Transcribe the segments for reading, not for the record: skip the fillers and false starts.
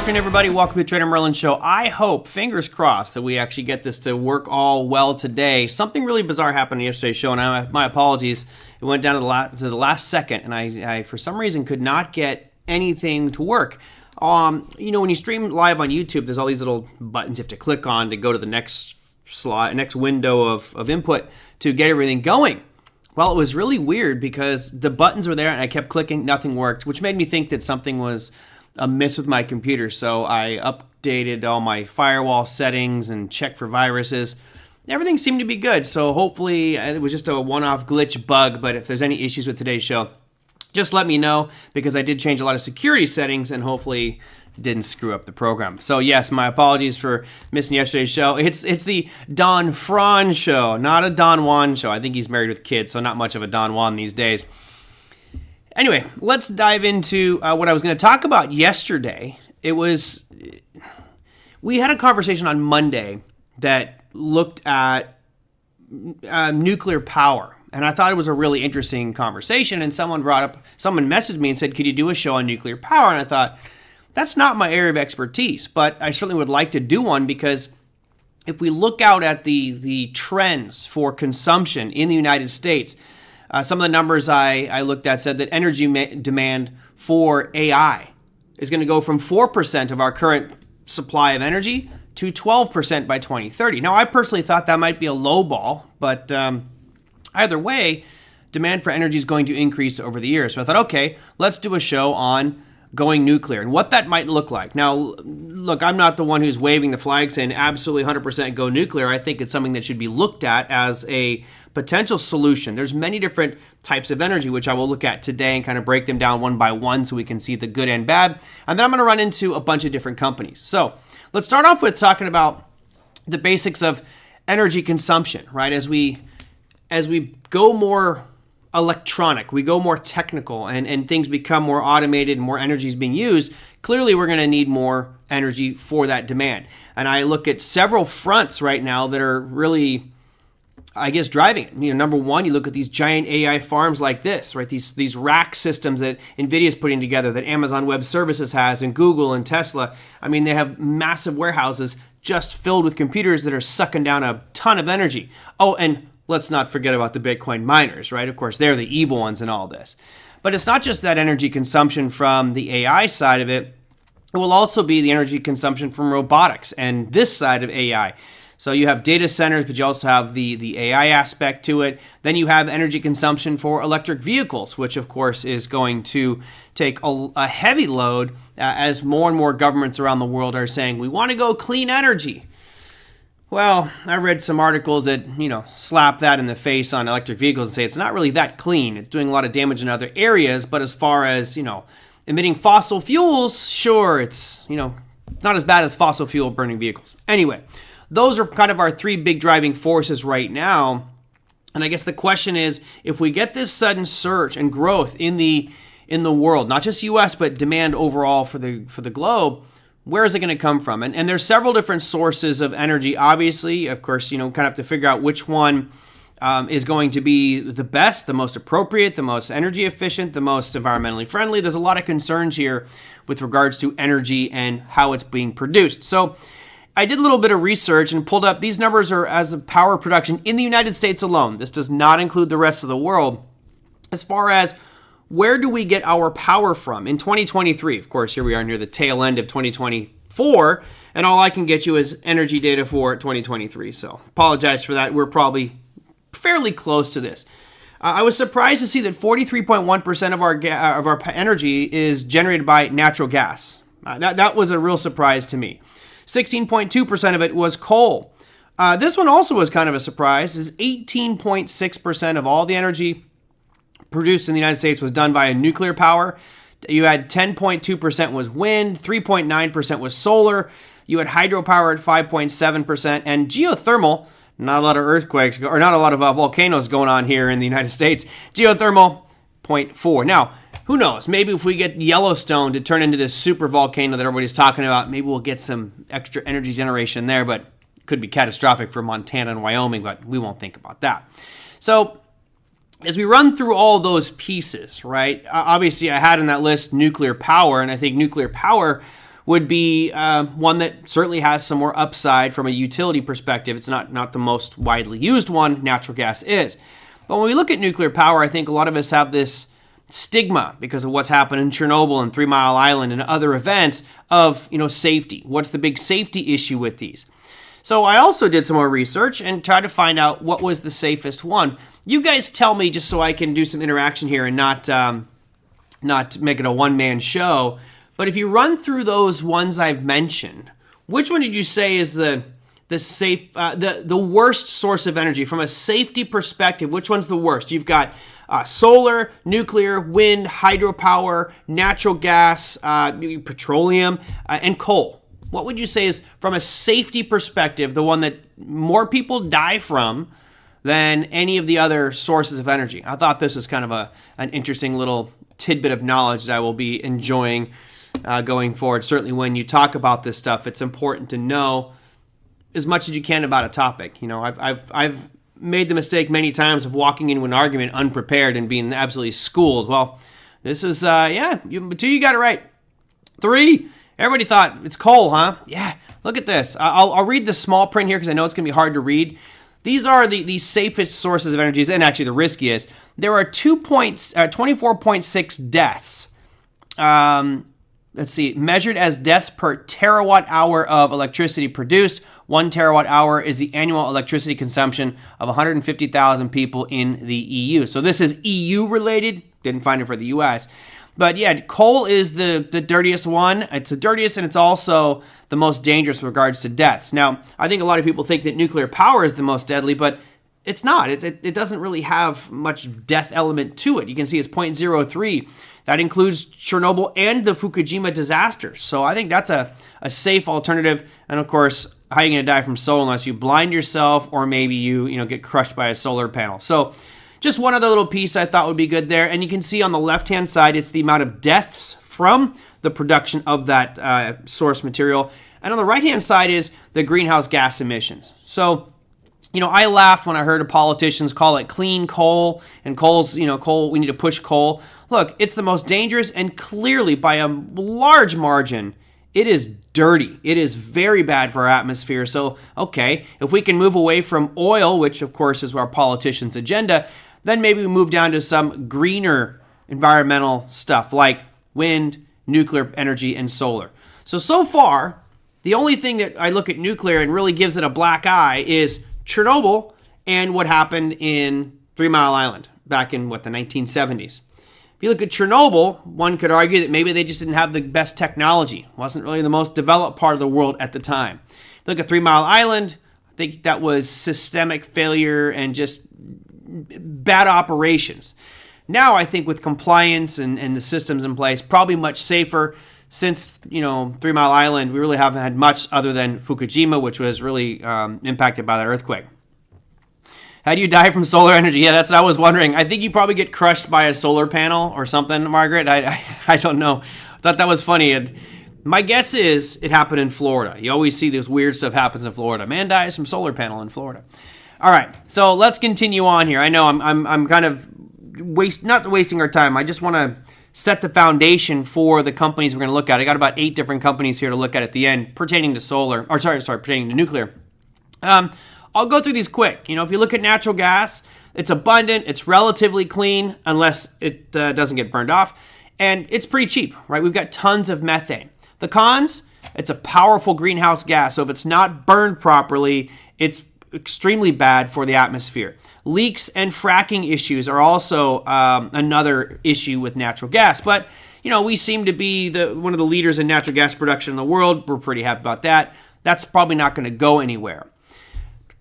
afternoon, everybody. Welcome to the Trader Merlin Show. I hope, fingers crossed, that we actually get this to work all well today. Something really bizarre happened in yesterday's show, and my apologies. It went down to the last second, and I for some reason could not get anything to work. When you stream live on YouTube, there's all these little buttons you have to click on to go to the next slot, next window of input to get everything going. Well, it was really weird because the buttons were there, and I kept clicking, nothing worked, which made me think that something was amiss with my computer. So I updated all my firewall settings and checked for viruses. Everything seemed to be good. So hopefully it was just a one-off glitch bug. But if there's any issues with today's show, just let me know, because I did change a lot of security settings and hopefully it didn't screw up the program. So yes, my apologies for missing yesterday's show. It's the Don Fran show, not a Don Juan show. I think he's married with kids, so not much of a Don Juan these days. Anyway, let's dive into what I was going to talk about yesterday. We had a conversation on Monday that looked at nuclear power, and I thought it was a really interesting conversation. And someone messaged me and said, "Could you do a show on nuclear power?" And I thought, that's not my area of expertise, but I certainly would like to do one, because if we look out at the trends for consumption in the United States. Some of the numbers I looked at said that energy demand for AI is going to go from 4% of our current supply of energy to 12% by 2030. Now, I personally thought that might be a low ball, but either way, demand for energy is going to increase over the years. So I thought, okay, let's do a show on going nuclear and what that might look like. Now, look, I'm not the one who's waving the flag saying absolutely 100% go nuclear. I think it's something that should be looked at as a potential solution. There's many different types of energy, which I will look at today and kind of break them down one by one so we can see the good and bad. And then I'm going to run into a bunch of different companies. So let's start off with talking about the basics of energy consumption, right? As we go more electronic, we go more technical, and things become more automated and more energy is being used, clearly we're going to need more energy for that demand. And I look at several fronts right now that are really, I guess, driving it. Number one, you look at these giant AI farms like this, right? These rack systems that NVIDIA is putting together, that Amazon Web Services has, and Google and Tesla. I mean, they have massive warehouses just filled with computers that are sucking down a ton of energy. Oh, and let's not forget about the Bitcoin miners, right? Of course, they're the evil ones in all this. But it's not just that energy consumption from the AI side of it. It will also be the energy consumption from robotics and this side of AI. So you have data centers, but you also have the AI aspect to it. Then you have energy consumption for electric vehicles, which of course is going to take a heavy load as more and more governments around the world are saying, we want to go clean energy. Well, I read some articles that, slap that in the face on electric vehicles and say it's not really that clean. It's doing a lot of damage in other areas, but as far as, emitting fossil fuels, sure, it's, not as bad as fossil fuel burning vehicles. Anyway, those are kind of our three big driving forces right now. And I guess the question is, if we get this sudden surge and growth in the world, not just US, but demand overall for the globe, where is it going to come from? And there's several different sources of energy. Obviously, of course, kind of have to figure out which one is going to be the best, the most appropriate, the most energy efficient, the most environmentally friendly. There's a lot of concerns here with regards to energy and how it's being produced. So I did a little bit of research and pulled up, these numbers are as of power production in the United States alone. This does not include the rest of the world. As far as where do we get our power from? In 2023, of course, here we are near the tail end of 2024, and all I can get you is energy data for 2023. So apologize for that. We're probably fairly close to this. I was surprised to see that 43.1% of our energy is generated by natural gas. That was a real surprise to me. 16.2% of it was coal. This one also was kind of a surprise, is 18.6% of all the energy produced in the United States was done by nuclear power. You had 10.2% was wind, 3.9% was solar. You had hydropower at 5.7%, and geothermal, not a lot of earthquakes, or not a lot of volcanoes going on here in the United States. Geothermal, 0.4. Now, who knows? Maybe if we get Yellowstone to turn into this super volcano that everybody's talking about, maybe we'll get some extra energy generation there, but it could be catastrophic for Montana and Wyoming, but we won't think about that. So as we run through all those pieces, right, obviously I had in that list nuclear power, and I think nuclear power would be one that certainly has some more upside from a utility perspective. It's not the most widely used one. Natural gas is. But when we look at nuclear power, I think a lot of us have this stigma because of what's happened in Chernobyl and 3 Mile Island and other events of, safety. What's the big safety issue with these? So I also did some more research and tried to find out what was the safest one. You guys tell me, just so I can do some interaction here and not make it a one-man show. But if you run through those ones I've mentioned, which one did you say is the worst source of energy from a safety perspective? Which one's the worst? You've got solar, nuclear, wind, hydropower, natural gas, petroleum, and coal. What would you say is, from a safety perspective, the one that more people die from than any of the other sources of energy? I thought this was kind of an interesting little tidbit of knowledge that I will be enjoying going forward. Certainly when you talk about this stuff, it's important to know as much as you can about a topic. I've made the mistake many times of walking into an argument unprepared and being absolutely schooled. Well, this is, 2, you got it right. 3, everybody thought it's coal, huh? Yeah, look at this. I'll read the small print here because I know it's going to be hard to read. These are the safest sources of energies, and actually the riskiest. There are 24.6 deaths. Let's see, measured as deaths per terawatt hour of electricity produced. 1 terawatt hour is the annual electricity consumption of 150,000 people in the EU. So this is EU related. Didn't find it for the US. But yeah, coal is the dirtiest one. It's the dirtiest, and it's also the most dangerous with regards to deaths. Now, I think a lot of people think that nuclear power is the most deadly, but it's not. It doesn't really have much death element to it. You can see it's 0.03. That includes Chernobyl and the Fukushima disasters. So I think that's a safe alternative. And of course, how are you going to die from solar unless you blind yourself or maybe you get crushed by a solar panel? So just one other little piece I thought would be good there. And you can see on the left-hand side, it's the amount of deaths from the production of that source material. And on the right-hand side is the greenhouse gas emissions. So, I laughed when I heard politicians call it clean coal, and coal's, coal, we need to push coal. Look, it's the most dangerous, and clearly by a large margin, it is dirty. It is very bad for our atmosphere. So, okay, if we can move away from oil, which of course is our politicians' agenda, then maybe we move down to some greener environmental stuff like wind, nuclear energy, and solar. So far, the only thing that I look at nuclear and really gives it a black eye is Chernobyl and what happened in 3 Mile Island back in, the 1970s. If you look at Chernobyl, one could argue that maybe they just didn't have the best technology. It wasn't really the most developed part of the world at the time. If you look at 3 Mile Island, I think that was systemic failure and just bad operations. Now I think with compliance and the systems in place, probably much safer. Since, 3 Mile Island, we really haven't had much other than Fukushima, which was really impacted by that earthquake. How do you die from solar energy? Yeah, that's what I was wondering. I think you probably get crushed by a solar panel or something, Margaret. I don't know. I thought that was funny. And my guess is it happened in Florida. You always see this weird stuff happens in Florida. Man dies from solar panel in Florida. All right, so let's continue on here. I know I'm kind of not wasting our time. I just want to set the foundation for the companies we're going to look at. I got about 8 different companies here to look at the end pertaining to pertaining to nuclear. I'll go through these quick. If you look at natural gas, it's abundant, it's relatively clean, unless it doesn't get burned off, and it's pretty cheap, right? We've got tons of methane. The cons, it's a powerful greenhouse gas, so if it's not burned properly, it's extremely bad for the atmosphere. Leaks and fracking issues are also another issue with natural gas. But, we seem to be one of the leaders in natural gas production in the world. We're pretty happy about that. That's probably not going to go anywhere.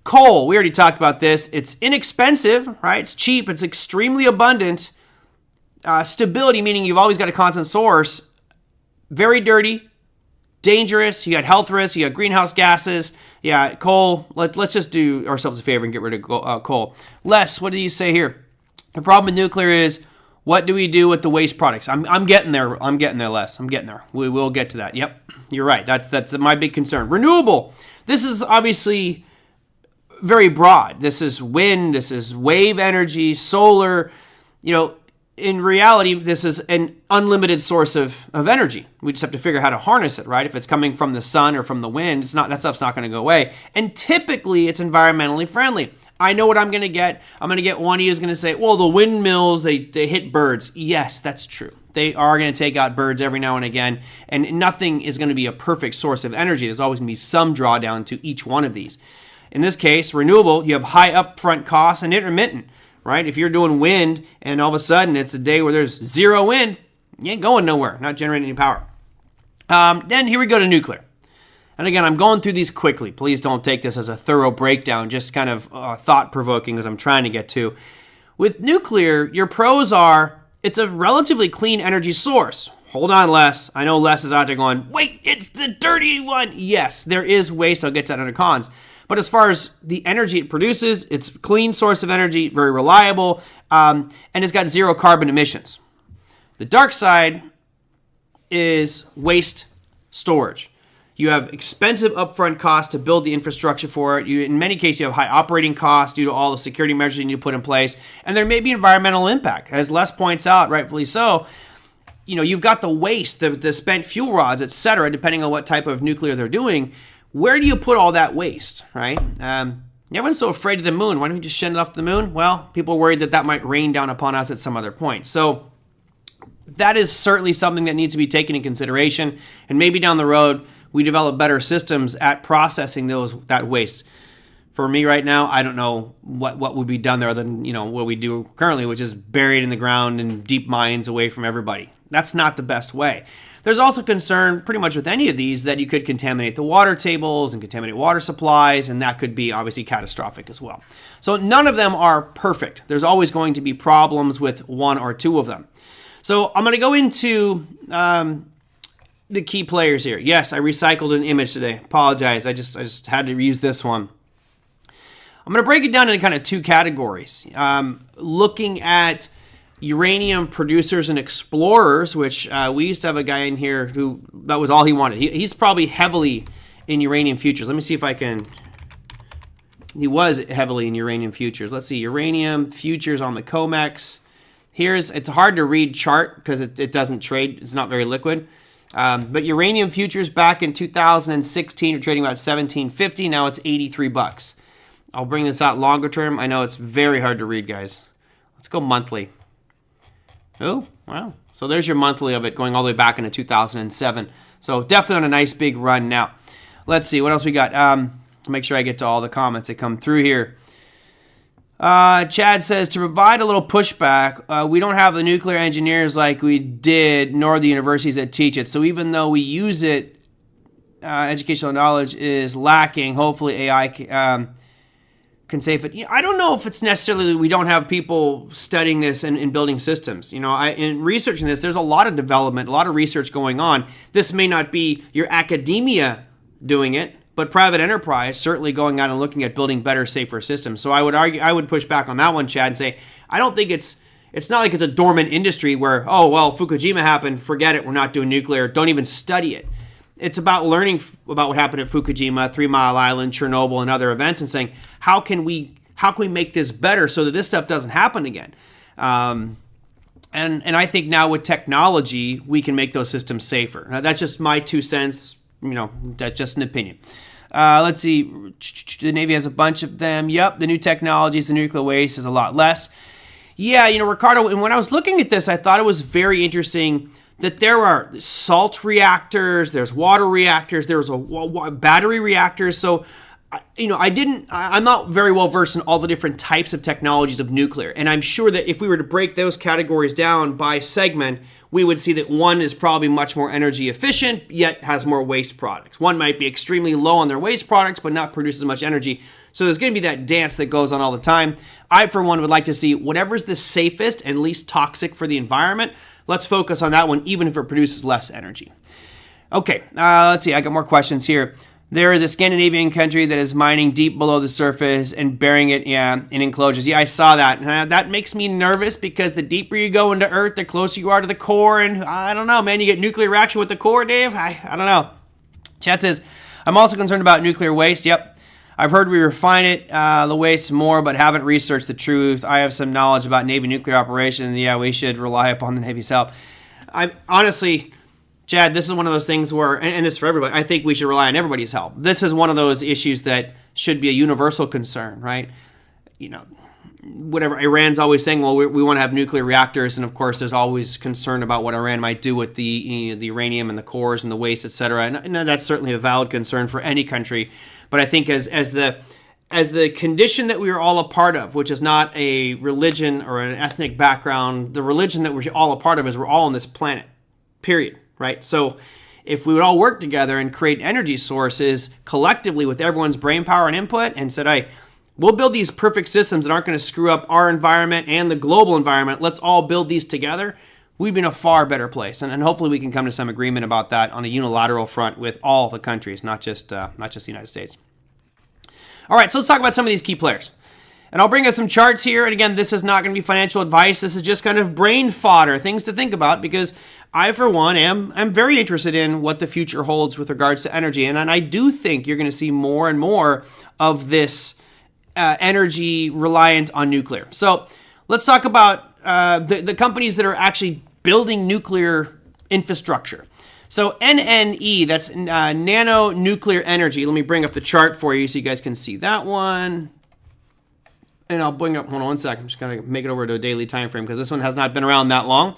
Coal, we already talked about this. It's inexpensive, right? It's cheap. It's extremely abundant. Stability, meaning you've always got a constant source. Very dirty. Dangerous. You got health risks. You got greenhouse gases. Yeah, coal. Let's just do ourselves a favor and get rid of coal. Les, what do you say here? The problem with nuclear is, what do we do with the waste products? I'm getting there. I'm getting there, Les. I'm getting there. We will get to that. Yep, you're right. That's my big concern. Renewable. This is obviously very broad. This is wind. This is wave energy, solar. in reality, this is an unlimited source of energy. We just have to figure out how to harness it, right? If it's coming from the sun or from the wind, that stuff's not going to go away. And typically, it's environmentally friendly. I know what I'm going to get. I'm going to get one of you is going to say, well, the windmills, they hit birds. Yes, that's true. They are going to take out birds every now and again, and nothing is going to be a perfect source of energy. There's always going to be some drawdown to each one of these. In this case, renewable, you have high upfront costs and intermittent, right? If you're doing wind and all of a sudden it's a day where there's zero wind, you ain't going nowhere, not generating any power. Then here we go to nuclear. And again, I'm going through these quickly. Please don't take this as a thorough breakdown, just kind of thought-provoking as I'm trying to get to. With nuclear, your pros are it's a relatively clean energy source. Hold on, Les. I know Les is out there going, wait, it's the dirty one. Yes, there is waste. I'll get to that under cons. But as far as the energy it produces, it's a clean source of energy, very reliable, and it's got zero carbon emissions. The dark side is waste storage. You have expensive upfront costs to build the infrastructure for it. In many cases, you have high operating costs due to all the security measures you need to put in place. And there may be environmental impact. As Les points out, rightfully so, you've got the waste, the spent fuel rods, et cetera, depending on what type of nuclear they're doing. Where do you put all that waste, right? Everyone's so afraid of the moon. Why don't we just send it off to the moon? Well, people are worried that might rain down upon us at some other point. So that is certainly something that needs to be taken in consideration. And maybe down the road, we develop better systems at processing that waste. For me right now, I don't know what would be done there other than what we do currently, which is buried in the ground in deep mines away from everybody. That's not the best way. There's also concern pretty much with any of these that you could contaminate the water tables and contaminate water supplies, and that could be obviously catastrophic as well. So none of them are perfect. There's always going to be problems with one or two of them. So I'm going to go into the key players here. Yes, I recycled an image today. Apologize. I just had to use this one. I'm going to break it down into kind of two categories. Looking at uranium producers and explorers, which we used to have a guy in here who that was all he wanted. He's probably heavily in uranium futures. Let me see if I can. He was heavily in uranium futures. Let's see, uranium futures on the COMEX. It's hard to read chart because it doesn't trade. It's not very liquid. But uranium futures back in 2016 are trading about $17.50. Now it's $83. I'll bring this out longer term. I know it's very hard to read, guys. Let's go monthly. Oh, wow. So there's your monthly of it going all the way back into 2007. So definitely on a nice big run now. Let's see. What else we got? Make sure I get to all the comments that come through here. Chad says, to provide a little pushback, we don't have the nuclear engineers like we did, nor the universities that teach it. So even though we use it, educational knowledge is lacking. Hopefully AI can save it. I don't know if it's necessarily we don't have people studying this and building systems. In researching this, there's a lot of development, a lot of research going on. This may not be your academia doing it, but private enterprise certainly going out and looking at building better, safer systems. So I would push back on that one, Chad, and say, I don't think it's not like it's a dormant industry where, oh, well, Fukushima happened, forget it, we're not doing nuclear, don't even study it. It's about learning about what happened at Fukushima, 3 Mile Island, Chernobyl, and other events, and saying, how can we make this better so that this stuff doesn't happen again? And I think now with technology, we can make those systems safer. Now, that's just my 2 cents. That's just an opinion. Let's see. The Navy has a bunch of them. Yep, the new technologies, the nuclear waste is a lot less. Yeah, Ricardo, and when I was looking at this, I thought it was very interesting that there are salt reactors, there's water reactors, there's a battery reactors. So, I'm not very well versed in all the different types of technologies of nuclear. And I'm sure that if we were to break those categories down by segment, we would see that one is probably much more energy efficient, yet has more waste products. One might be extremely low on their waste products, but not produce as much energy. So there's going to be that dance that goes on all the time. I, for one, would like to see whatever's the safest and least toxic for the environment. Let's focus on that one, even if it produces less energy. Okay, let's see. I got more questions here. There is a Scandinavian country that is mining deep below the surface and burying it in enclosures. Yeah, I saw that. That makes me nervous because the deeper you go into Earth, the closer you are to the core. And I don't know, man, you get nuclear reaction with the core, Dave? I don't know. Chad says, I'm also concerned about nuclear waste. Yep. I've heard we refine it, the waste more, but haven't researched the truth. I have some knowledge about Navy nuclear operations. Yeah, we should rely upon the Navy's help. I honestly, Chad, this is one of those things where, and this is for everybody, I think we should rely on everybody's help. This is one of those issues that should be a universal concern, right? You know, whatever, Iran's always saying, well, we want to have nuclear reactors, and of course there's always concern about what Iran might do with the uranium and the cores and the waste, etc. And that's certainly a valid concern for any country. But I think as the condition that we are all a part of, which is not a religion or an ethnic background, the religion that we're all a part of is we're all on this planet, period, right? So if we would all work together and create energy sources collectively with everyone's brain power and input and said, hey, we'll build these perfect systems that aren't going to screw up our environment and the global environment. Let's all build these together. We'd be in a far better place. And hopefully we can come to some agreement about that on a unilateral front with all the countries, not just the United States. All right, so let's talk about some of these key players. And I'll bring up some charts here. And again, this is not going to be financial advice. This is just kind of brain fodder, things to think about, because I, for one, am very interested in what the future holds with regards to energy. And I do think you're going to see more and more of this energy reliant on nuclear. So let's talk about the companies that are actually building nuclear infrastructure. So NNE, that's Nano Nuclear Energy. Let me bring up the chart for you so you guys can see that one. And I'll bring up, hold on one second, I'm just going to make it over to a daily time frame because this one has not been around that long.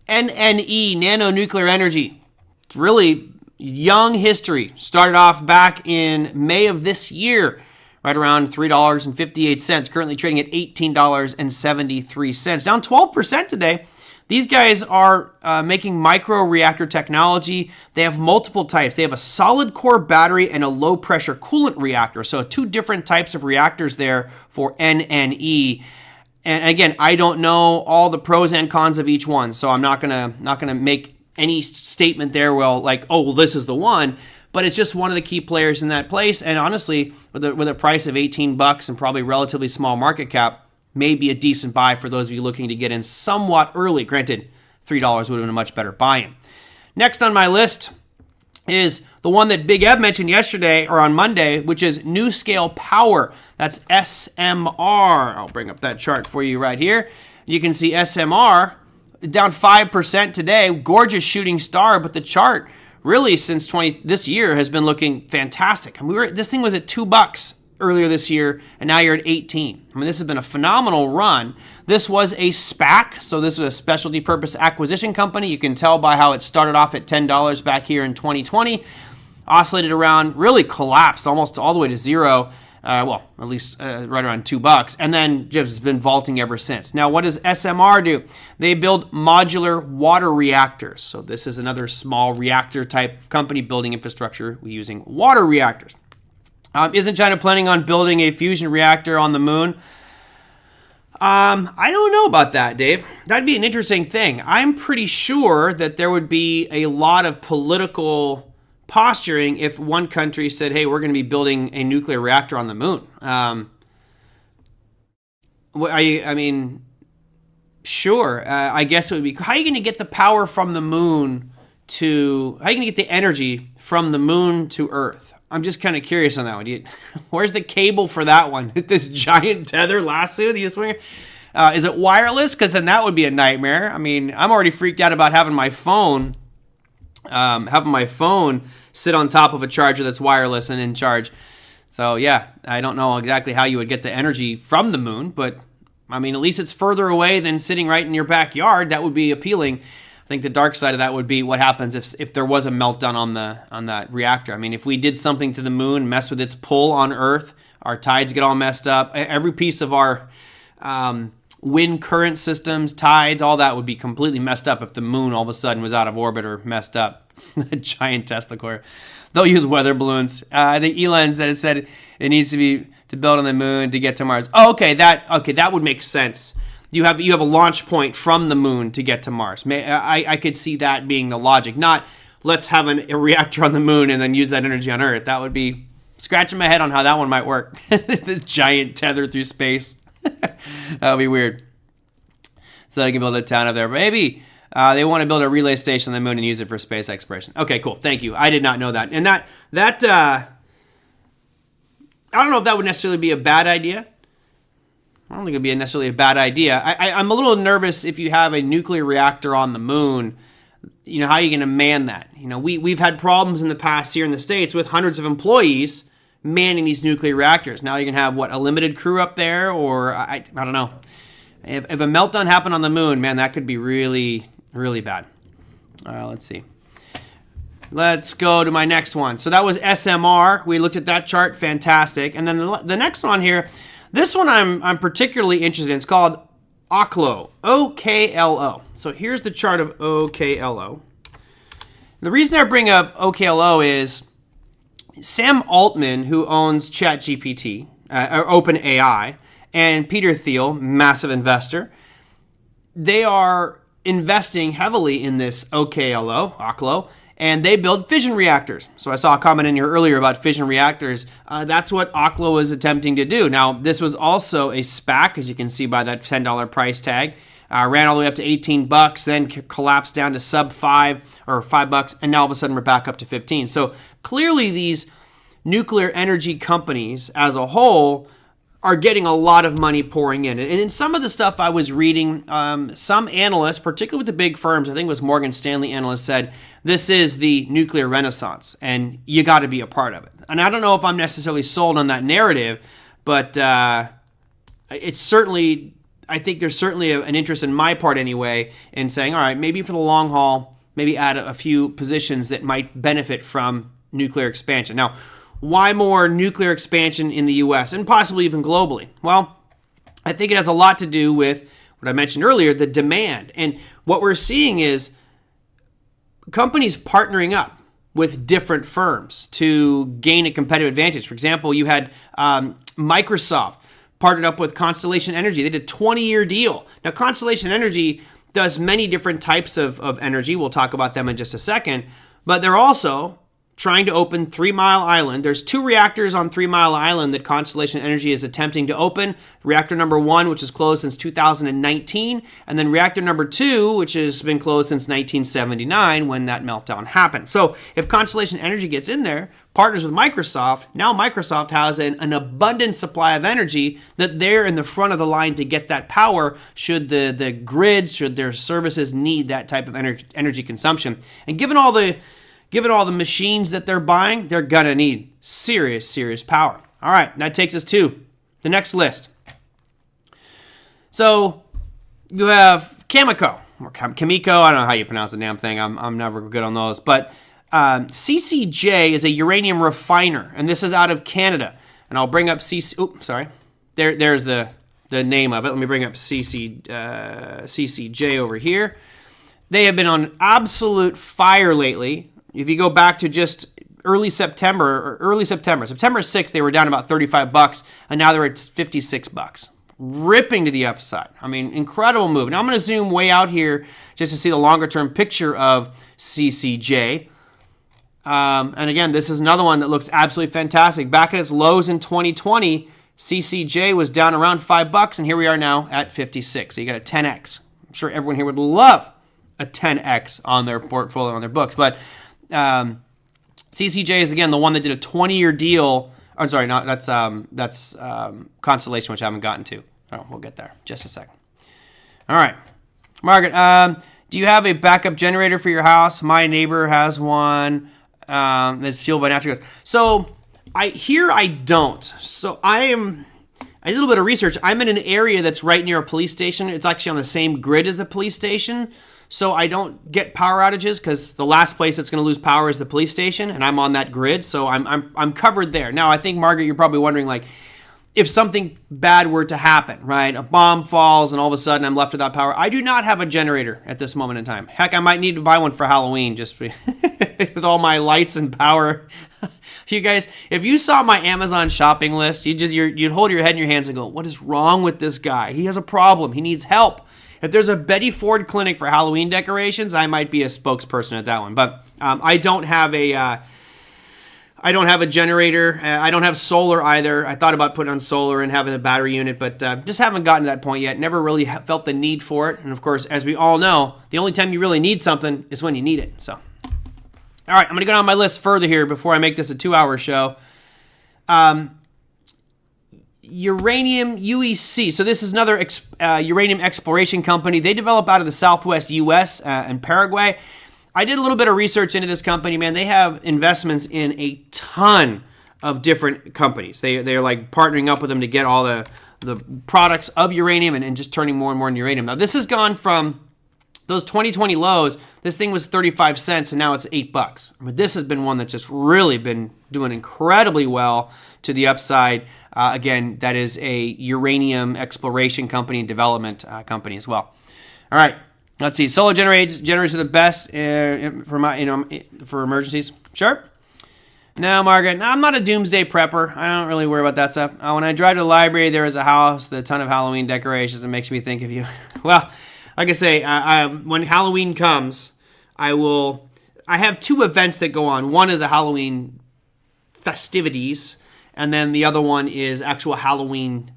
NNE, Nano Nuclear Energy. It's really young history. Started off back in May of this year, right around $3.58, currently trading at $18.73, down 12% today. These guys are making micro reactor technology. They have multiple types. They have a solid core battery and a low pressure coolant reactor. So two different types of reactors there for NNE. And again, I don't know all the pros and cons of each one, so I'm not gonna make any statement there. Well, like, oh, well, this is the one. But it's just one of the key players in that place. And honestly, with a price of $18 and probably relatively small market cap, may be a decent buy for those of you looking to get in somewhat early. Granted, $3 would have been a much better buy-in. Next on my list is the one that Big Eb mentioned yesterday or on Monday, which is NuScale Power. That's SMR. I'll bring up that chart for you right here. You can see SMR down 5% today. Gorgeous shooting star, but the chart really since this year has been looking fantastic. And this thing was at $2 earlier this year, and now you're at 18. I mean, this has been a phenomenal run. This was a SPAC, so this was a specialty purpose acquisition company. You can tell by how it started off at $10 back here in 2020, oscillated around, really collapsed almost all the way to zero. Well, at least right around $2, and then just has been vaulting ever since. Now, what does SMR do? They build modular water reactors. So this is another small reactor type company building infrastructure using water reactors. Isn't China planning on building a fusion reactor on the moon? I don't know about that, Dave. That'd be an interesting thing. I'm pretty sure that there would be a lot of political posturing if one country said, hey, we're going to be building a nuclear reactor on the moon. I mean, sure. I guess it would be, how are you going to get the power from the moon how are you going to get the energy from the moon to Earth? I'm just kind of curious on that one. Where's the cable for that one? This giant tether lasso that you swing? Is it wireless? Because then that would be a nightmare. I mean, I'm already freaked out about having my phone sit on top of a charger that's wireless and in charge. So yeah, I don't know exactly how you would get the energy from the moon, but I mean, at least it's further away than sitting right in your backyard. That would be appealing. I think the dark side of that would be what happens if there was a meltdown on that reactor. I mean, if we did something to the moon, mess with its pull on Earth, our tides get all messed up. Every piece of our wind current systems, tides, all that would be completely messed up if the moon all of a sudden was out of orbit or messed up. A giant Tesla coil. They'll use weather balloons. I think Elon said it needs to build on the moon to get to Mars. Oh, okay, that would make sense. You have a launch point from the moon to get to Mars. I could see that being the logic. Not let's have a reactor on the moon and then use that energy on Earth. That would be scratching my head on how that one might work. This giant tether through space. That would be weird. So they can build a town up there. But maybe they want to build a relay station on the moon and use it for space exploration. Okay, cool. Thank you. I did not know that. And I don't know if that would necessarily be a bad idea. I don't think it'd be necessarily a bad idea. I'm a little nervous if you have a nuclear reactor on the moon. You know, how are you going to man that? You know, we've had problems in the past here in the States with hundreds of employees manning these nuclear reactors. Now you're going to have, what, a limited crew up there? Or, I don't know. If a meltdown happened on the moon, man, that could be really, really bad. Let's see. Let's go to my next one. So that was SMR. We looked at that chart. Fantastic. And then the next one here, this one I'm particularly interested in. It's called OKLO. OKLO. So here's the chart of OKLO. The reason I bring up OKLO is Sam Altman, who owns ChatGPT, or OpenAI, and Peter Thiel, massive investor, they are investing heavily in this OKLO, and they build fission reactors. So I saw a comment in here earlier about fission reactors. That's what OKLO is attempting to do. Now, this was also a SPAC, as you can see by that $10 price tag. Ran all the way up to $18, then collapsed down to sub $5 or $5, and now all of a sudden we're back up to 15. So clearly these nuclear energy companies as a whole are getting a lot of money pouring in. And in some of the stuff I was reading, some analysts, particularly with the big firms, I think it was Morgan Stanley analyst, said this is the nuclear renaissance and you got to be a part of it. And I don't know if I'm necessarily sold on that narrative, but it's certainly, I think there's certainly an interest in my part anyway in saying, all right, maybe for the long haul, maybe add a few positions that might benefit from nuclear expansion. Now, why more nuclear expansion in the U.S. and possibly even globally? Well, I think it has a lot to do with what I mentioned earlier, the demand. And what we're seeing is companies partnering up with different firms to gain a competitive advantage. For example, you had Microsoft partnered up with Constellation Energy. They did a 20-year deal. Now, Constellation Energy does many different types of energy. We'll talk about them in just a second. But they're also trying to open 3 Mile Island. There's 2 reactors on 3 Mile Island that Constellation Energy is attempting to open. Reactor number 1, which is closed since 2019, and then reactor number 2, which has been closed since 1979 when that meltdown happened. So if Constellation Energy gets in there, partners with Microsoft, now Microsoft has an abundant supply of energy that they're in the front of the line to get that power should the grids, should their services need that type of energy consumption. And given all the machines that they're buying, they're going to need serious power. All right, that takes us to the next list. So you have Cameco, or Cameco, I don't know how you pronounce the damn thing. I'm never good on those. But CCJ is a uranium refiner, and this is out of Canada. And I'll bring up There's the name of it. Let me bring up CCJ over here. They have been on absolute fire lately. If you go back to just September 6th, they were down about $35, and now they're at $56. Ripping to the upside. I mean, incredible move. Now I'm going to zoom way out here just to see the longer term picture of CCJ. And again, this is another one that looks absolutely fantastic. Back at its lows in 2020, CCJ was down around $5, and here we are now at 56. So you got a 10x. I'm sure everyone here would love a 10x on their portfolio, on their books, but CCJ is again the one that did a 20-year deal. I'm sorry, that's Constellation, which I haven't gotten to. Oh, we'll get there. Just a second. All right, Margaret, do you have a backup generator for your house? My neighbor has one that's fueled by natural gas. So I don't. So I did a little bit of research. I'm in an area that's right near a police station. It's actually on the same grid as a police station. So I don't get power outages because the last place that's going to lose power is the police station, and I'm on that grid, so I'm covered there. Now, I think, Margaret, you're probably wondering, like, if something bad were to happen, right? A bomb falls and all of a sudden I'm left without power. I do not have a generator at this moment in time. Heck, I might need to buy one for Halloween just with all my lights and power. You guys, if you saw my Amazon shopping list, you'd hold your head in your hands and go, what is wrong with this guy? He has a problem. He needs help. If there's a Betty Ford clinic for Halloween decorations, I might be a spokesperson at that one. But I don't have a generator. I don't have solar either. I thought about putting on solar and having a battery unit, but just haven't gotten to that point yet. Never really felt the need for it. And of course, as we all know, the only time you really need something is when you need it. So, all right, I'm going to go down my list further here before I make this a 2-hour show. Uranium UEC. So this is another uranium exploration company. They develop out of the Southwest U.S. And Paraguay. I did a little bit of research into this company, man. They have investments in a ton of different companies. They're like partnering up with them to get all the products of uranium and just turning more and more into uranium. Now, this has gone from those 2020 lows. This thing was 35 cents, and now it's $8. I mean, this has been one that's just really been doing incredibly well to the upside. Again, that is a uranium exploration company and development company as well. All right. Let's see. Solar generators are the best for emergencies. Sure. No, Margaret. No, I'm not a doomsday prepper. I don't really worry about that stuff. When I drive to the library, there is a house with a ton of Halloween decorations. It makes me think of you. Well, like I say, when Halloween comes, I have two events that go on. One is a Halloween festivities, and then the other one is actual Halloween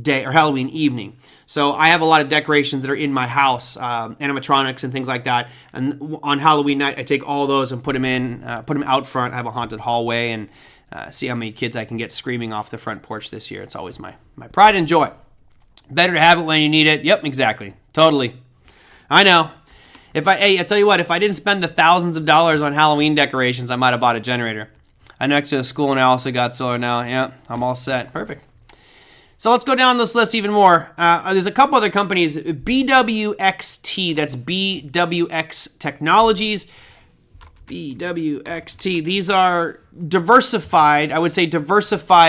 day or Halloween evening. So I have a lot of decorations that are in my house, animatronics and things like that. And on Halloween night, I take all those and put them out front. I have a haunted hallway and see how many kids I can get screaming off the front porch this year. It's always my pride and joy. Better to have it when you need it. Yep, exactly. Totally. I know. I tell you what, if I didn't spend the thousands of dollars on Halloween decorations, I might have bought a generator. I'm next to a school and I also got solar now. Yeah, I'm all set. Perfect. So let's go down this list even more. There's a couple other companies. BWXT, that's BWX Technologies. BWXT, these are diversified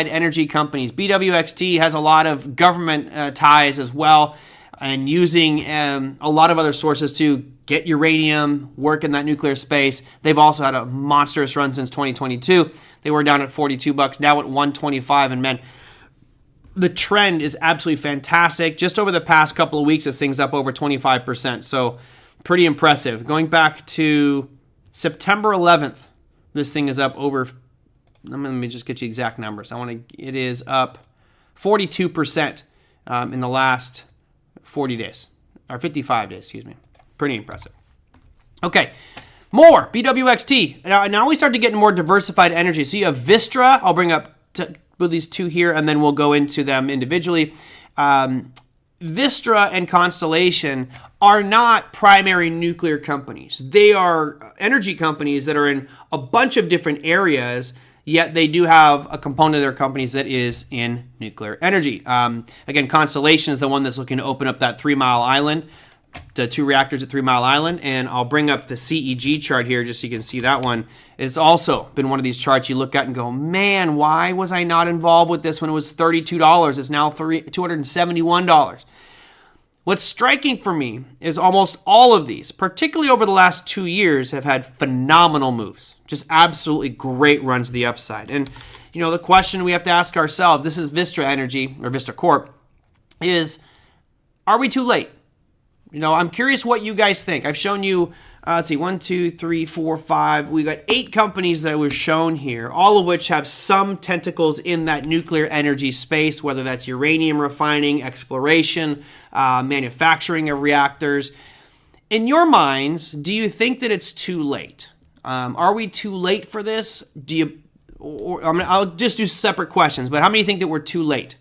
energy companies. BWXT has a lot of government ties as well, and using a lot of other sources to get uranium, work in that nuclear space. They've also had a monstrous run since 2022. They were down at $42, now at $125, and man, the trend is absolutely fantastic. Just over the past couple of weeks, this thing's up over 25%. So pretty impressive. Going back to September 11th, this thing is up over, let me just get you exact numbers. It is up 42% in the last 40 days, or 55 days, excuse me. Pretty impressive. Okay, more BWXT. Now we start to get more diversified energy. So you have Vistra. I'll bring up with these two here, and then we'll go into them individually. Vistra and Constellation are not primary nuclear companies. They are energy companies that are in a bunch of different areas, yet they do have a component of their companies that is in nuclear energy. Again, Constellation is the one that's looking to open up that 3 Mile Island, the 2 reactors at 3 Mile Island, and I'll bring up the CEG chart here just so you can see that one. It's also been one of these charts you look at and go, man, why was I not involved with this when it was $32? It's now $271. What's striking for me is almost all of these, particularly over the last 2 years, have had phenomenal moves. Just absolutely great runs to the upside. And, the question we have to ask ourselves, this is Vistra Energy, or Vistra Corp, is, are we too late? I'm curious what you guys think. I've shown you, let's see, 1, 2, 3, 4, 5. We got 8 companies that were shown here, all of which have some tentacles in that nuclear energy space, whether that's uranium refining, exploration, manufacturing of reactors. In your minds, do you think that it's too late? Are we too late for this? I'll just do separate questions, but how many think that we're too late?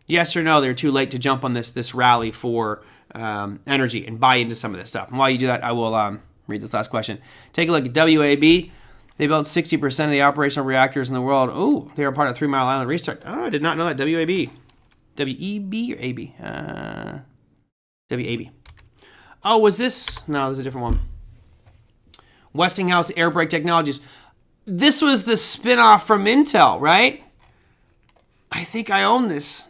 Yes or no, they're too late to jump on this rally for energy and buy into some of this stuff. And while you do that, I will read this last question. Take a look at WAB. They built 60% of the operational reactors in the world. Oh, they are part of 3 Mile Island restart. Oh, I did not know that. WAB. WEB or AB? WAB. Oh, was this? No, this is a different one. Westinghouse Air Brake Technologies. This was the spinoff from Intel, right? I think I own this.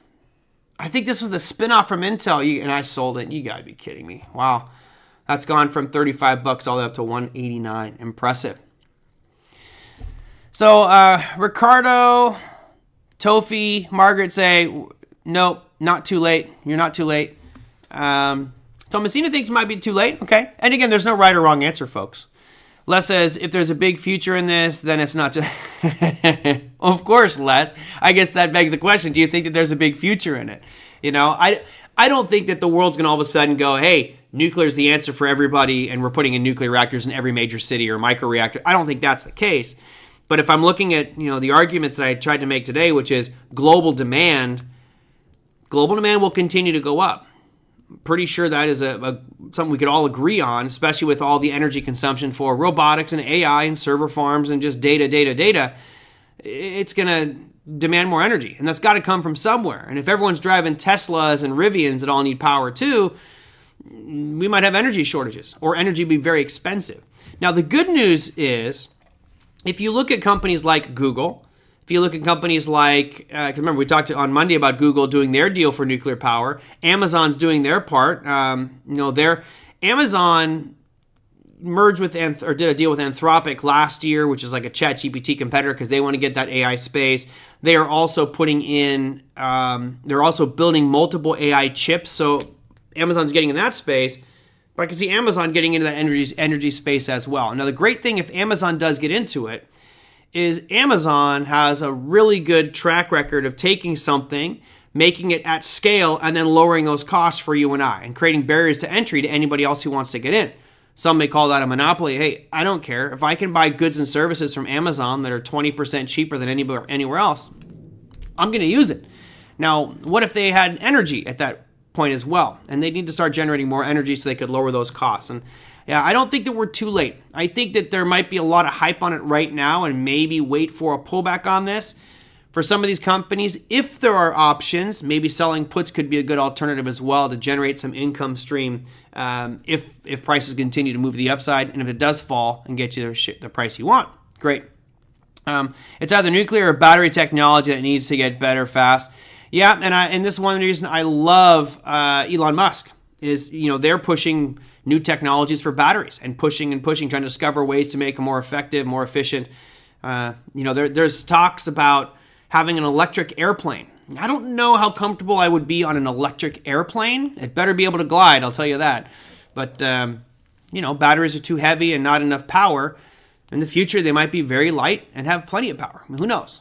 I think this was the spinoff from Intel, and I sold it. You gotta be kidding me. Wow. That's gone from $35 all the way up to $189. Impressive. So, Ricardo, Tofi, Margaret say, nope, not too late. You're not too late. Thomasina thinks it might be too late. Okay. And again, there's no right or wrong answer, folks. Les says, if there's a big future in this, then it's not too... Of course, Les. I guess that begs the question, do you think that there's a big future in it? I don't think that the world's going to all of a sudden go, hey, nuclear is the answer for everybody, and we're putting in nuclear reactors in every major city or microreactor. I don't think that's the case. But if I'm looking at, the arguments that I tried to make today, which is global demand, global demand will continue to go up. Pretty sure that is something we could all agree on, especially with all the energy consumption for robotics and AI and server farms and just data. It's going to demand more energy, and that's got to come from somewhere. And if everyone's driving Teslas and Rivians that all need power too, we might have energy shortages, or energy be very expensive. Now, the good news is, if you look at companies like Google, if you look at companies like, remember we talked on Monday about Google doing their deal for nuclear power, Amazon's doing their part. Amazon merged with did a deal with Anthropic last year, which is like a ChatGPT competitor because they want to get that AI space. They are also putting in, they're also building multiple AI chips. So Amazon's getting in that space, but I can see Amazon getting into that energy space as well. Now, the great thing if Amazon does get into it is Amazon has a really good track record of taking something, making it at scale, and then lowering those costs for you and I, and creating barriers to entry to anybody else who wants to get in. Some may call that a monopoly. Hey, I don't care. If I can buy goods and services from Amazon that are 20% cheaper than anywhere else, I'm going to use it. Now, what if they had energy at that point as well? And they need to start generating more energy so they could lower those costs. And yeah, I don't think that we're too late. I think that there might be a lot of hype on it right now and maybe wait for a pullback on this. For some of these companies, if there are options, maybe selling puts could be a good alternative as well to generate some income stream if prices continue to move to the upside, and if it does fall and get you the price you want. Great. It's either nuclear or battery technology that needs to get better fast. Yeah, and this is one reason I love Elon Musk is, they're pushing new technologies for batteries and pushing, trying to discover ways to make them more effective, more efficient. There's talks about having an electric airplane. I don't know how comfortable I would be on an electric airplane. It better be able to glide, I'll tell you that. But, batteries are too heavy and not enough power. In the future, they might be very light and have plenty of power. I mean, who knows?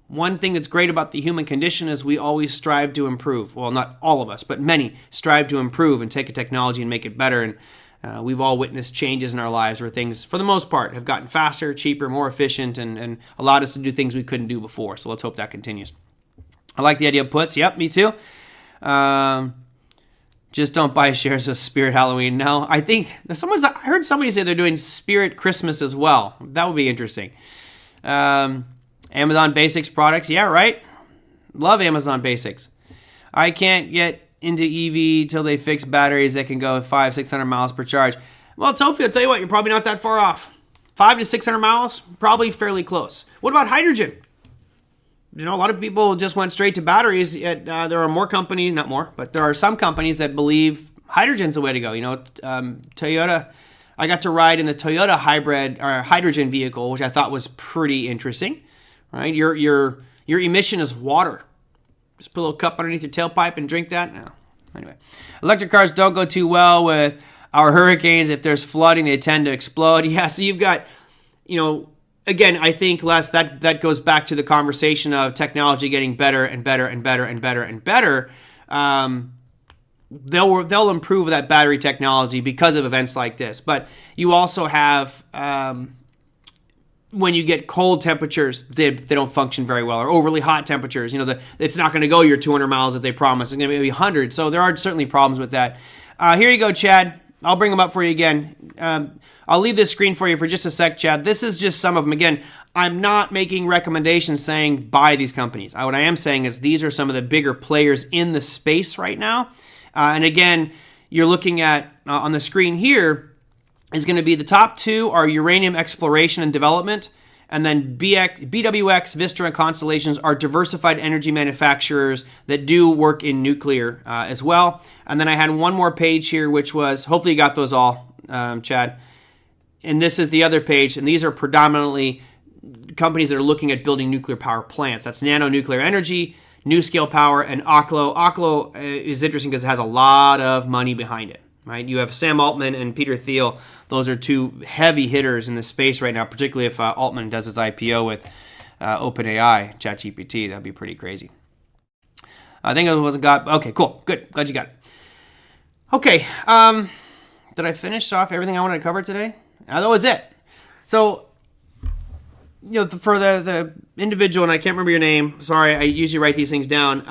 One thing that's great about the human condition is we always strive to improve. Well, not all of us, but many strive to improve and take a technology and make it better. And we've all witnessed changes in our lives where things, for the most part, have gotten faster, cheaper, more efficient, and allowed us to do things we couldn't do before. So let's hope that continues. I like the idea of puts. Yep, me too. Just don't buy shares of Spirit Halloween. No, I think I heard somebody say they're doing Spirit Christmas as well. That would be interesting. Amazon Basics products. Yeah, right. Love Amazon Basics. I can't get into EV till they fix batteries that can go 500-600 miles per charge. Well, Tofi, I'll tell you what, you're probably not that far off. 500 to 600 miles, probably fairly close. What about hydrogen? A lot of people just went straight to batteries. Yet, there are more companies, not more, but there are some companies that believe hydrogen's the way to go. Toyota, I got to ride in the Toyota hybrid or hydrogen vehicle, which I thought was pretty interesting. Right? Your emission is water. Just put a little cup underneath your tailpipe and drink that. No. Anyway, electric cars don't go too well with our hurricanes. If there's flooding, they tend to explode. Yeah, so you've got, again, I think, Les, that goes back to the conversation of technology getting better and better and better and better and better. They'll improve that battery technology because of events like this. But you also have when you get cold temperatures, they don't function very well, or overly hot temperatures. It's not going to go your 200 miles that they promised. It's going to be 100. So there are certainly problems with that. Here you go, Chad. I'll bring them up for you again. I'll leave this screen for you for just a sec, Chad. This is just some of them. Again, I'm not making recommendations saying buy these companies. What I am saying is these are some of the bigger players in the space right now. And again, you're looking at on the screen here is going to be the top two are uranium exploration and development, and then BWX, Vistra, and Constellations are diversified energy manufacturers that do work in nuclear as well. And then I had one more page here, which was, hopefully you got those all, Chad. And this is the other page, and these are predominantly companies that are looking at building nuclear power plants. That's Nano Nuclear Energy, NuScale Power, and Oklo. Oklo is interesting because it has a lot of money behind it. Right? You have Sam Altman and Peter Thiel. Those are two heavy hitters in this space right now, particularly if Altman does his IPO with OpenAI, ChatGPT. That'd be pretty crazy. I think it wasn't okay, cool. Good. Glad you got it. Okay. Did I finish off everything I wanted to cover today? That was it. So for the individual, and I can't remember your name. Sorry, I usually write these things down.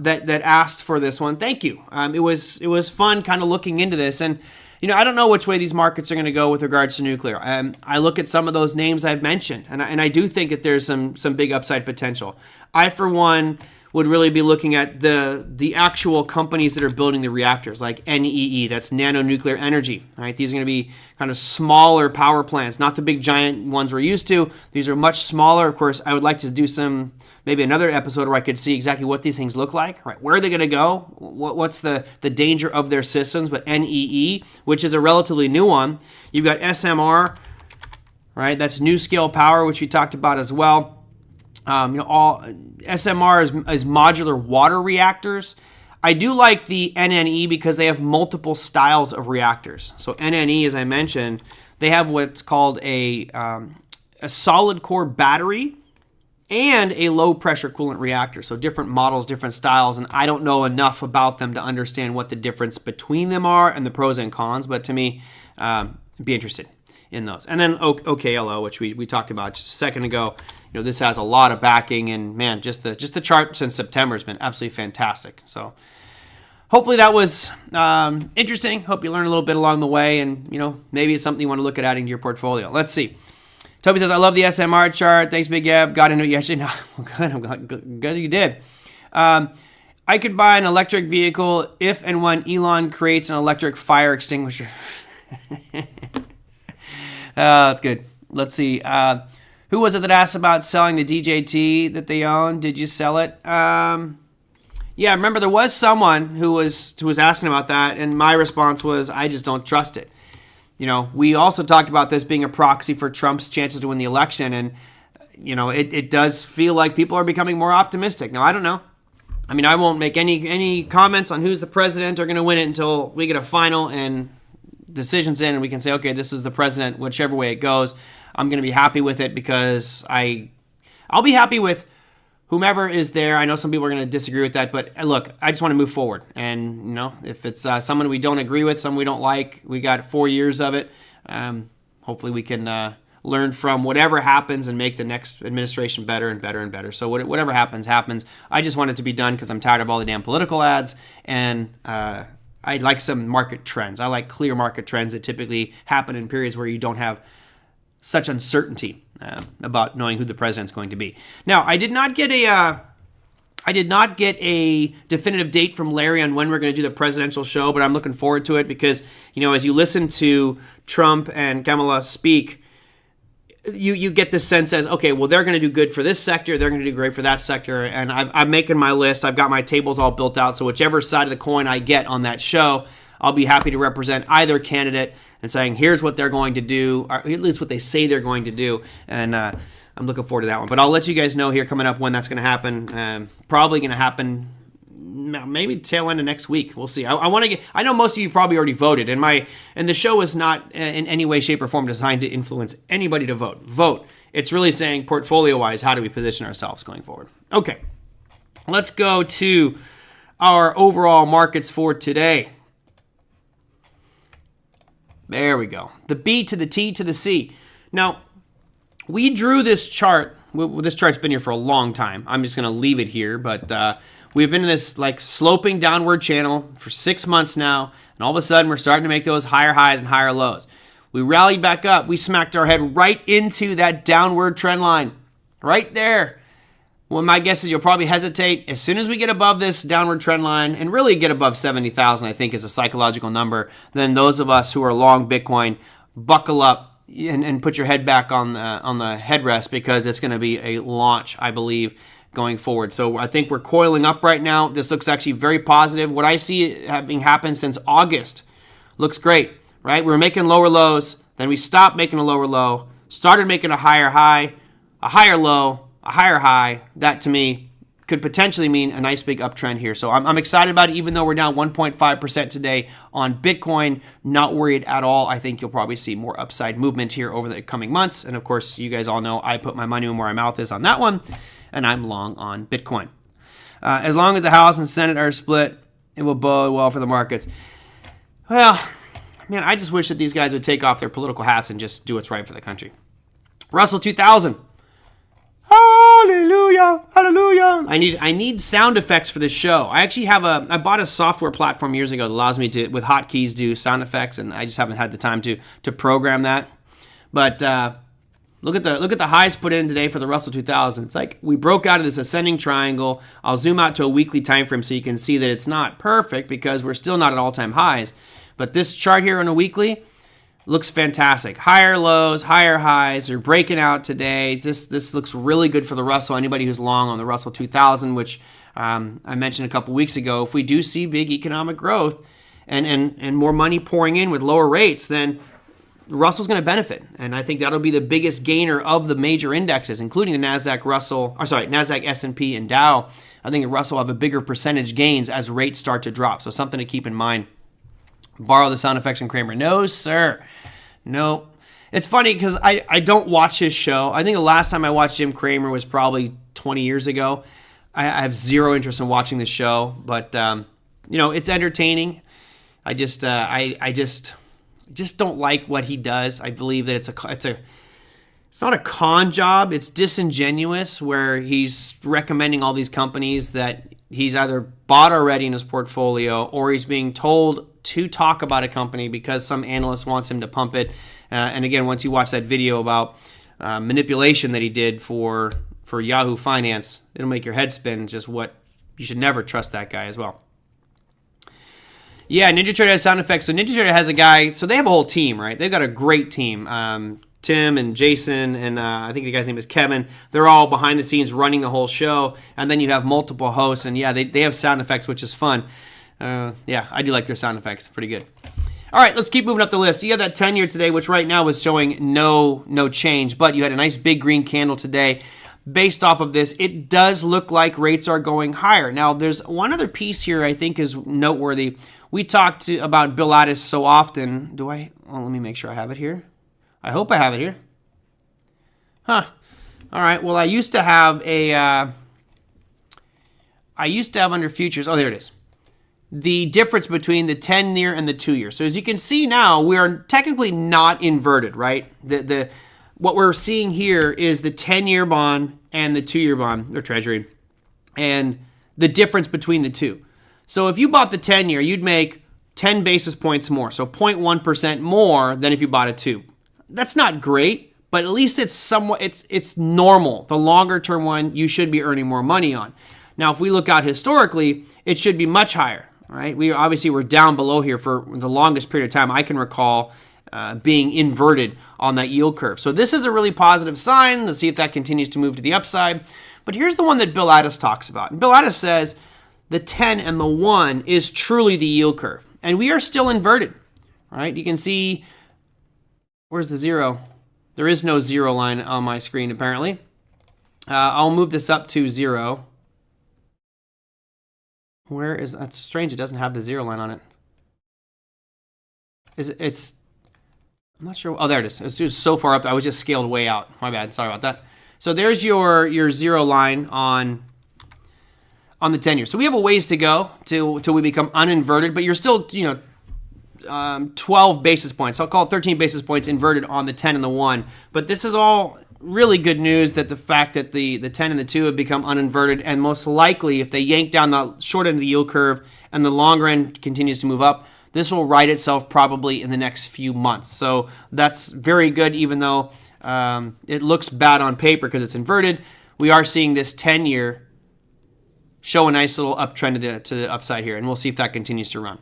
That asked for this one. Thank you. It was fun, kind of looking into this, and I don't know which way these markets are going to go with regards to nuclear. I look at some of those names I've mentioned, and I do think that there's some big upside potential. I, for one, would really be looking at the actual companies that are building the reactors, like NEE, that's Nano Nuclear Energy. Right? These are going to be kind of smaller power plants, not the big giant ones we're used to. These are much smaller. Of course, I would like to do maybe another episode where I could see exactly what these things look like. Right? Where are they going to go? What's the danger of their systems? But NEE, which is a relatively new one. You've got SMR, right? That's New Scale Power, which we talked about as well. All SMR is modular water reactors. I do like the NNE because they have multiple styles of reactors. So NNE, as I mentioned, they have what's called a solid core battery and a low pressure coolant reactor. So different models, different styles, and I don't know enough about them to understand what the difference between them are and the pros and cons. But to me, I'd be interested in those. And then OKLO, which we talked about just a second ago. This has a lot of backing, and man, just the chart since September has been absolutely fantastic. So hopefully that was interesting. Hope you learned a little bit along the way, and maybe it's something you want to look at adding to your portfolio. Let's see. Toby says, I love the SMR chart. Thanks, Big Eb. Got into it yesterday. No, I'm good you did. I could buy an electric vehicle if and when Elon creates an electric fire extinguisher. That's good. Let's see. Who was it that asked about selling the DJT that they own? Did you sell it? Yeah, remember there was someone who was asking about that, and my response was, I just don't trust it. We also talked about this being a proxy for Trump's chances to win the election, and it does feel like people are becoming more optimistic. Now, I don't know. I mean, I won't make any comments on who's the president or going to win it until we get a final and decisions in, and we can say, okay, this is the president, whichever way it goes. I'm going to be happy with it because I'll be happy with whomever is there. I know some people are going to disagree with that, but look, I just want to move forward. And, if it's someone we don't agree with, someone we don't like, we got 4 years of it. Hopefully we can learn from whatever happens and make the next administration better and better and better. So whatever happens. I just want it to be done because I'm tired of all the damn political ads, and I like some market trends. I like clear market trends that typically happen in periods where you don't have such uncertainty about knowing who the president's going to be. Now, I did not get a definitive date from Larry on when we're going to do the presidential show, but I'm looking forward to it because, as you listen to Trump and Kamala speak, you get this sense as, okay, well, they're going to do good for this sector, they're going to do great for that sector, and I'm making my list. I've got my tables all built out, so whichever side of the coin I get on that show, I'll be happy to represent either candidate and saying, here's what they're going to do, or at least what they say they're going to do. And I'm looking forward to that one. But I'll let you guys know here coming up when that's going to happen. Probably going to happen maybe tail end of next week. We'll see. I know most of you probably already voted, and the show is not in any way, shape, or form designed to influence anybody to vote. Vote. It's really saying portfolio-wise, how do we position ourselves going forward? Okay. Let's go to our overall markets for today. There we go. The B to the T to the C. Now, we drew this chart. This chart's been here for a long time. I'm just going to leave it here, but we've been in this sloping downward channel for 6 months now, and all of a sudden we're starting to make those higher highs and higher lows. We rallied back up. We smacked our head right into that downward trend line, right there. Well, my guess is you'll probably hesitate. As soon as we get above this downward trend line and really get above 70,000, I think is a psychological number, then those of us who are long Bitcoin, buckle up and put your head back on the headrest because it's going to be a launch, I believe, going forward. So I think we're coiling up right now. This looks actually very positive. What I see having happened since August looks great, right? We were making lower lows, then we stopped making a lower low, started making a higher high, a higher low, a higher high. That to me could potentially mean a nice big uptrend here. So I'm excited about it, even though we're down 1.5% today on Bitcoin. Not worried at all. I think you'll probably see more upside movement here over the coming months. And of course, you guys all know I put my money where my mouth is on that one, and I'm long on Bitcoin. As long as the House and Senate are split, it will bode well for the markets. Well, man, I just wish that these guys would take off their political hats and just do what's right for the country. Russell 2000. hallelujah, hallelujah. I need sound effects for this show. I bought a software platform years ago that allows me to, with hotkeys, do sound effects, and I just haven't had the time to program that. But look at the highs put in today for the Russell 2000. It's like we broke out of this ascending triangle. I'll zoom out to a weekly time frame so you can see that it's not perfect because we're still not at all-time highs. But this chart here on a weekly looks fantastic. Higher lows, higher highs. They're breaking out today. This looks really good for the Russell. Anybody who's long on the Russell 2000, which I mentioned a couple weeks ago, if we do see big economic growth and more money pouring in with lower rates, then Russell's going to benefit. And I think that'll be the biggest gainer of the major indexes, including the NASDAQ, S&P, and Dow. I think the Russell will have a bigger percentage gains as rates start to drop. So something to keep in mind. Borrow the sound effects from Cramer. No, sir. No. It's funny because I don't watch his show. I think the last time I watched Jim Cramer was probably 20 years ago. I have zero interest in watching the show, but it's entertaining. I just don't like what he does. I believe that it's not a con job. It's disingenuous where he's recommending all these companies that he's either bought already in his portfolio or he's being told to talk about a company because some analyst wants him to pump it. And again, once you watch that video about manipulation that he did for Yahoo Finance, it'll make your head spin. Just what you should never trust that guy as well. Yeah, NinjaTrader has sound effects. So NinjaTrader has a guy. So they have a whole team, right? They've got a great team. Tim and Jason and I think the guy's name is Kevin. They're all behind the scenes running the whole show. And then you have multiple hosts. And yeah, they have sound effects, which is fun. Yeah, I do like their sound effects. Pretty good. All right, let's keep moving up the list. You have that 10-year today, which right now is showing no change. But you had a nice big green candle today. Based off of this, it does look like rates are going higher. Now, there's one other piece here I think is noteworthy. We talked about Bill Addis so often. Let me make sure I have it here. I hope I have it here. Huh. All right. Well, I used to have under futures. Oh, there it is. The difference between the 10-year and the 2-year. So as you can see now, we are technically not inverted, right? What we're seeing here is the 10-year bond and the 2-year bond, or treasury, and the difference between the two. So if you bought the 10-year, you'd make 10 basis points more, so 0.1% more than if you bought a 2. That's not great, but at least it's normal. The longer term one, you should be earning more money on. Now, if we look out historically, it should be much higher, right? We're down below here for the longest period of time I can recall being inverted on that yield curve. So this is a really positive sign. Let's see if that continues to move to the upside. But here's the one that Bill Addis talks about. And Bill Addis says the 10 and the 1 is truly the yield curve. And we are still inverted, right? You can see, where's the 0? There is no 0 line on my screen, apparently. I'll move this up to 0. That's strange, it doesn't have the 0 line on it. I'm not sure. Oh, there it is. It's just so far up. I was just scaled way out. My bad. Sorry about that. So there's your 0 line on the 10-year. So we have a ways to go till we become uninverted, but you're still, 12 basis points. I'll call it 13 basis points inverted on the 10 and the 1. But this is all really good news that the fact that the 10 and the 2 have become uninverted, and most likely if they yank down the short end of the yield curve and the longer end continues to move up, this will right itself probably in the next few months. So that's very good, even though it looks bad on paper because it's inverted. We are seeing this 10-year show a nice little uptrend to the upside here, and we'll see if that continues to run.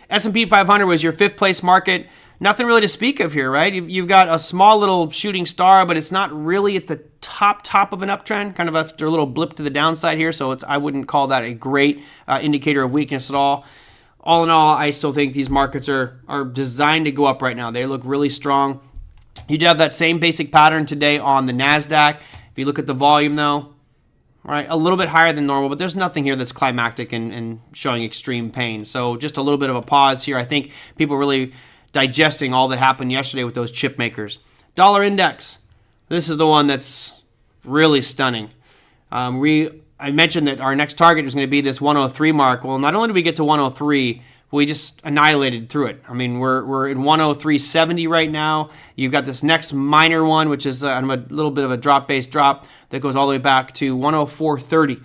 S&P 500 was your 5th place market. Nothing really to speak of here, right? You've got a small little shooting star, but it's not really at the top of an uptrend, kind of after a little blip to the downside here. So I wouldn't call that a great indicator of weakness at all. All in all, I still think these markets are designed to go up right now. They look really strong. You do have that same basic pattern today on the NASDAQ. If you look at the volume, though, right, a little bit higher than normal, but there's nothing here that's climactic and showing extreme pain. So just a little bit of a pause here. I think people really digesting all that happened yesterday with those chip makers. Dollar index. This is the one that's really stunning. I mentioned that our next target is going to be this 103 mark. Well, not only do we get to 103, we just annihilated through it. I mean, we're in 103.70 right now. You've got this next minor one, which is a little bit of a drop-based drop that goes all the way back to 104.30.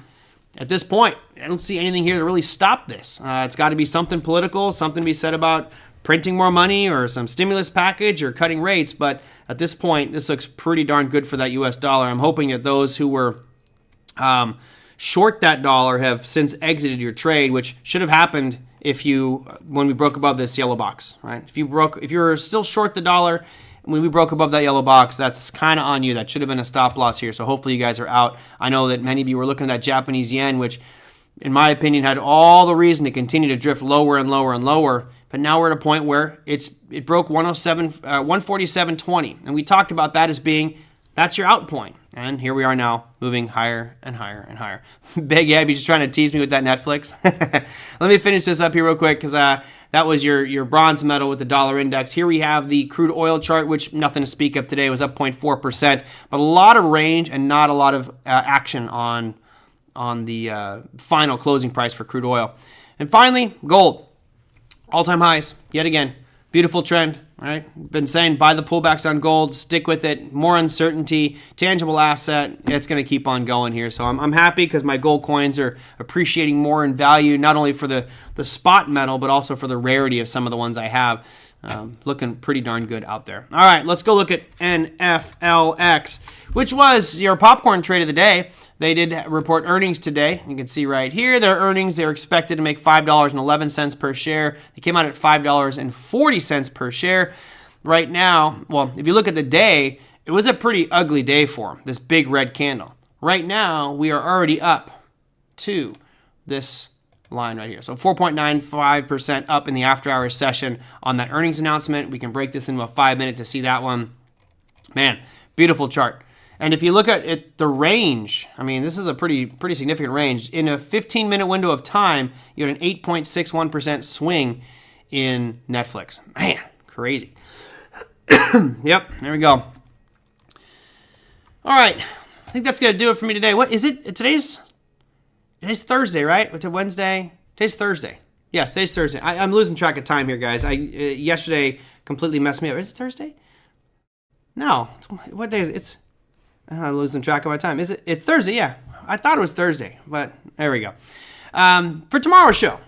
At this point, I don't see anything here to really stop this. It's got to be something political, something to be said about printing more money or some stimulus package or cutting rates. But at this point, this looks pretty darn good for that U.S. dollar. I'm hoping that those who were short that dollar have since exited your trade, which should have happened when we broke above this yellow box, right? If you were still short the dollar when we broke above that yellow box, that's kind of on you. That should have been a stop loss here. So hopefully you guys are out. I know that many of you were looking at that Japanese yen, which in my opinion had all the reason to continue to drift lower and lower and lower. But now we're at a point where it broke 147.20. And we talked about that as being, that's your out point. And here we are now, moving higher and higher and higher. Big Abby just trying to tease me with that Netflix. Let me finish this up here real quick, because that was your bronze metal with the dollar index. Here we have the crude oil chart, which nothing to speak of today. It was up 0.4%, but a lot of range and not a lot of action on the final closing price for crude oil. And finally, gold. All-time highs, yet again. Beautiful trend, right? Been saying buy the pullbacks on gold, stick with it. More uncertainty, tangible asset. It's going to keep on going here. So I'm happy because my gold coins are appreciating more in value, not only for the spot metal, but also for the rarity of some of the ones I have. Looking pretty darn good out there. All right, let's go look at NFLX, which was your popcorn trade of the day. They did report earnings today. You can see right here their earnings. They're expected to make $5.11 per share. They came out at $5.40 per share. Right now, well, if you look at the day, it was a pretty ugly day for them, this big red candle. Right now, we are already up to this line right here. So 4.95% up in the after-hours session on that earnings announcement. We can break this into a 5-minute to see that one. Man, beautiful chart. And if you look at it, the range, I mean, this is a pretty significant range. In a 15-minute window of time, you had an 8.61% swing in Netflix. Man, crazy. Yep, there we go. All right, I think that's going to do it for me today. What is it? Today's Thursday, right? What's it, Wednesday? Today's Thursday. Yes, today's Thursday. I'm losing track of time here, guys. Yesterday completely messed me up. Is it Thursday? No. What day is it? I'm losing track of my time. It's Thursday, yeah. I thought it was Thursday, but there we go. For tomorrow's show,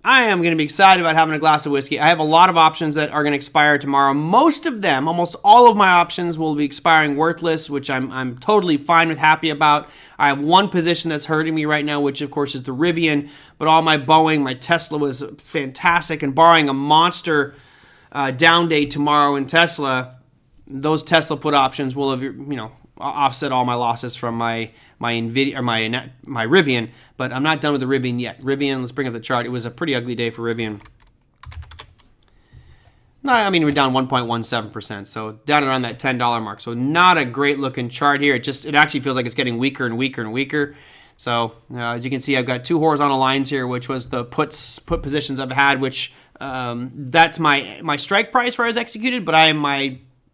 I am going to be excited about having a glass of whiskey. I have a lot of options that are going to expire tomorrow. Most of them, almost all of my options will be expiring worthless, which I'm totally fine with, happy about. I have one position that's hurting me right now, which of course is the Rivian, but all my Boeing, my Tesla was fantastic, and barring a monster down day tomorrow in Tesla, those Tesla put options will have, offset all my losses from my Nvidia or my Rivian, but I'm not done with the Rivian yet. Rivian, let's bring up the chart. It was a pretty ugly day for Rivian. No, I mean, we're down 1.17%, so down around that $10 mark. So not a great looking chart here. It actually feels like it's getting weaker and weaker and weaker. So as you can see, I've got two horizontal lines here, which was the put positions I've had, which that's my strike price where I was executed, but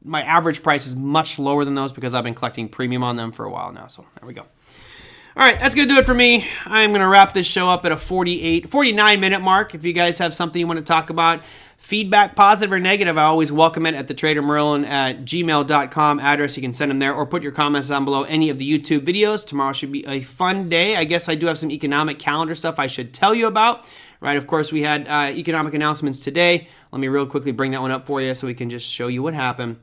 my average price is much lower than those because I've been collecting premium on them for a while now. So there we go. All right, that's going to do it for me. I'm going to wrap this show up at a 49-minute mark. If you guys have something you want to talk about, feedback, positive or negative, I always welcome it at thetradermerlin@gmail.com address. You can send them there or put your comments down below any of the YouTube videos. Tomorrow should be a fun day. I guess I do have some economic calendar stuff I should tell you about. Right, of course, we had economic announcements today. Let me real quickly bring that one up for you so we can just show you what happened.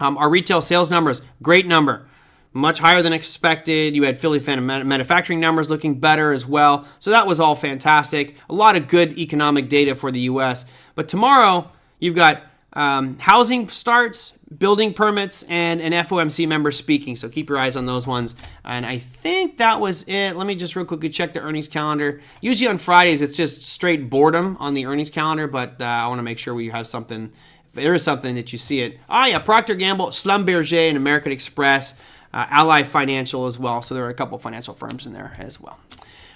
Our retail sales numbers, great number, much higher than expected. You had Philly manufacturing numbers looking better as well. So that was all fantastic. A lot of good economic data for the U.S. But tomorrow, you've got housing starts, building permits, and an FOMC member speaking. So keep your eyes on those ones. And I think that was it. Let me just real quickly check the earnings calendar. Usually on Fridays, it's just straight boredom on the earnings calendar, but I want to make sure we have something. If there is something that you see it. Procter & Gamble, Schlumberger, and American Express, Ally Financial as well. So there are a couple financial firms in there as well.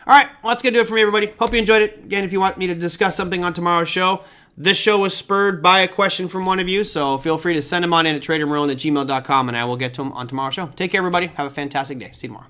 All right, well, that's going to do it for me, everybody. Hope you enjoyed it. Again, if you want me to discuss something on tomorrow's show, this show was spurred by a question from one of you, so feel free to send them on in at tradermerlin@gmail.com, and I will get to them on tomorrow's show. Take care, everybody. Have a fantastic day. See you tomorrow.